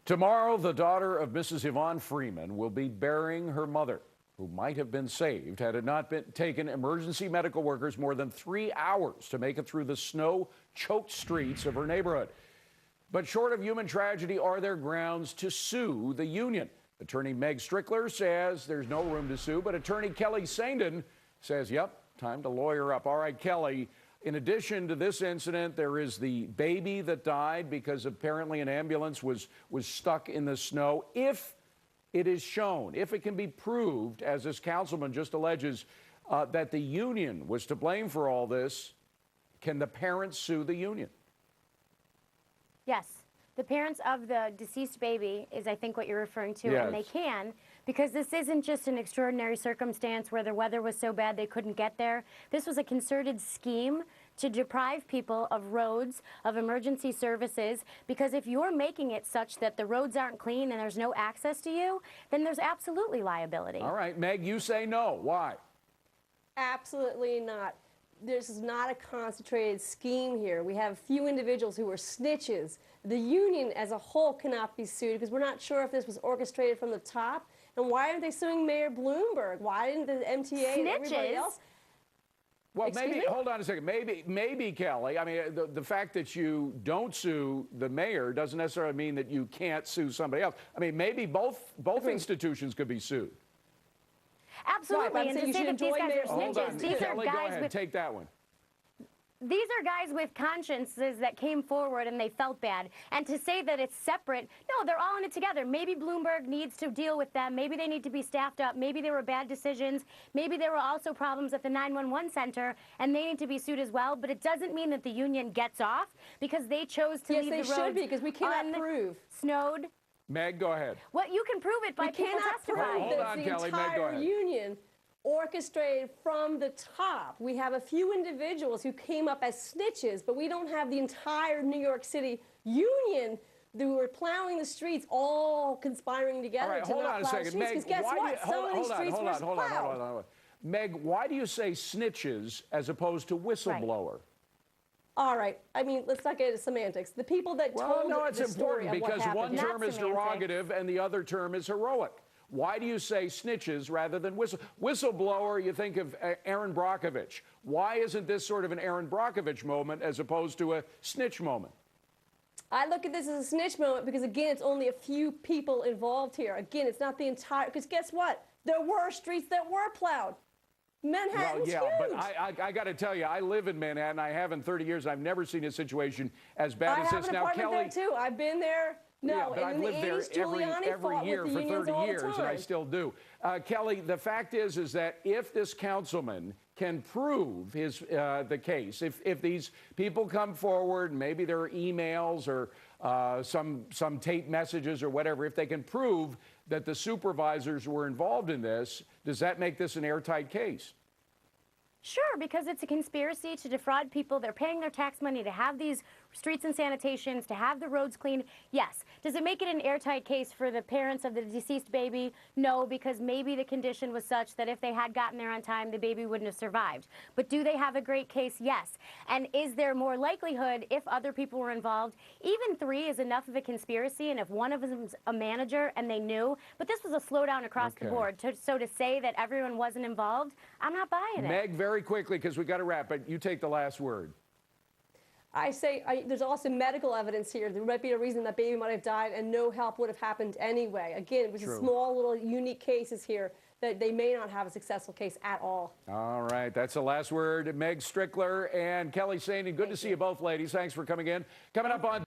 Tomorrow, the daughter of Mrs. Yvonne Freeman will be burying her mother, who might have been saved had it not been taken emergency medical workers more than 3 hours to make it through the snow-choked streets of her neighborhood. But short of human tragedy, are there grounds to sue the union? Attorney Meg Strickler says there's no room to sue, but attorney Kelly Sandin says, yep, time to lawyer up. All right, Kelly, in addition to this incident, there is the baby that died because apparently an ambulance was stuck in the snow. If it is shown, if it can be proved, as this councilman just alleges, that the union was to blame for all this, can the parents sue the union? Yes. The parents of the deceased baby is, I think, what you're referring to, yes. And they can, because this isn't just an extraordinary circumstance where the weather was so bad they couldn't get there. This was a concerted scheme to deprive people of roads, of emergency services, because if you're making it such that the roads aren't clean and there's no access to you, then there's absolutely liability. All right, Meg, you say no. Why? Absolutely not. This is not a concentrated scheme here. We have a few individuals who are snitches. The union as a whole cannot be sued because we're not sure if this was orchestrated from the top. And why aren't they suing Mayor Bloomberg? Why didn't the MTA and everybody else? Well, maybe, hold on a second. Maybe, Kelly, I mean, the fact that you don't sue the mayor doesn't necessarily mean that you can't sue somebody else. I mean, maybe both institutions could be sued. Absolutely, right, and to say that these guys are snitches, these are Kelly, guys go ahead, with... take that one. These are guys with consciences that came forward and they felt bad. And to say that it's separate, no, they're all in it together. Maybe Bloomberg needs to deal with them. Maybe they need to be staffed up. Maybe there were bad decisions. Maybe there were also problems at the 911 center, and they need to be sued as well. But it doesn't mean that the union gets off because they chose to leave the roads. Yes, they should be, because we cannot prove. Snowed. Meg, go ahead. Well, you can prove it by people testifying. Hold on, Kelly. Meg, go ahead. The entire union orchestrated from the top. We have a few individuals who came up as snitches, but we don't have the entire New York City union who were plowing the streets, all conspiring together to not plow the streets. Because guess what? Some of these streets were plowed. Meg, why do you say snitches as opposed to whistleblower? Right. All right. I mean, let's not get into semantics. The people that told the story of what happened. Because one term is derogative and the other term is heroic. Why do you say snitches rather than whistleblower? You think of Aaron Brockovich. Why isn't this sort of an Aaron Brockovich moment as opposed to a snitch moment? I look at this as a snitch moment because, again, it's only a few people involved here. Again, it's not the entire, because guess what? There were streets that were plowed. Manhattan's huge. But I got to tell you, I live in Manhattan. I have in 30 years. I've never seen a situation as bad as this. I have an apartment there, too. I've been there. No, yeah, but I've lived there every year for 30 years, and I still do. Kelly, the fact is that if this councilman can prove the case, if these people come forward, maybe there are emails or some tape messages or whatever, if they can prove that the supervisors were involved in this, does that make this an airtight case? Sure, because it's a conspiracy to defraud people. They're paying their tax money to have these streets and sanitations, to have the roads cleaned. Yes. Does it make it an airtight case for the parents of the deceased baby? No, because maybe the condition was such that if they had gotten there on time, the baby wouldn't have survived. But do they have a great case? Yes. And is there more likelihood if other people were involved? Even 3 is enough of a conspiracy, and if one of them is a manager and they knew, but this was a slowdown across the board. So to say that everyone wasn't involved, I'm not buying it. Meg, very quickly, because we got to wrap, but you take the last word. I say there's also medical evidence here. There might be a reason that baby might have died and no help would have happened anyway. Again, it was a small little unique cases here that they may not have a successful case at all. All right, that's the last word. Meg Strickler and Kelly Sandin, good to see you both, ladies. Thanks for coming in. Coming up on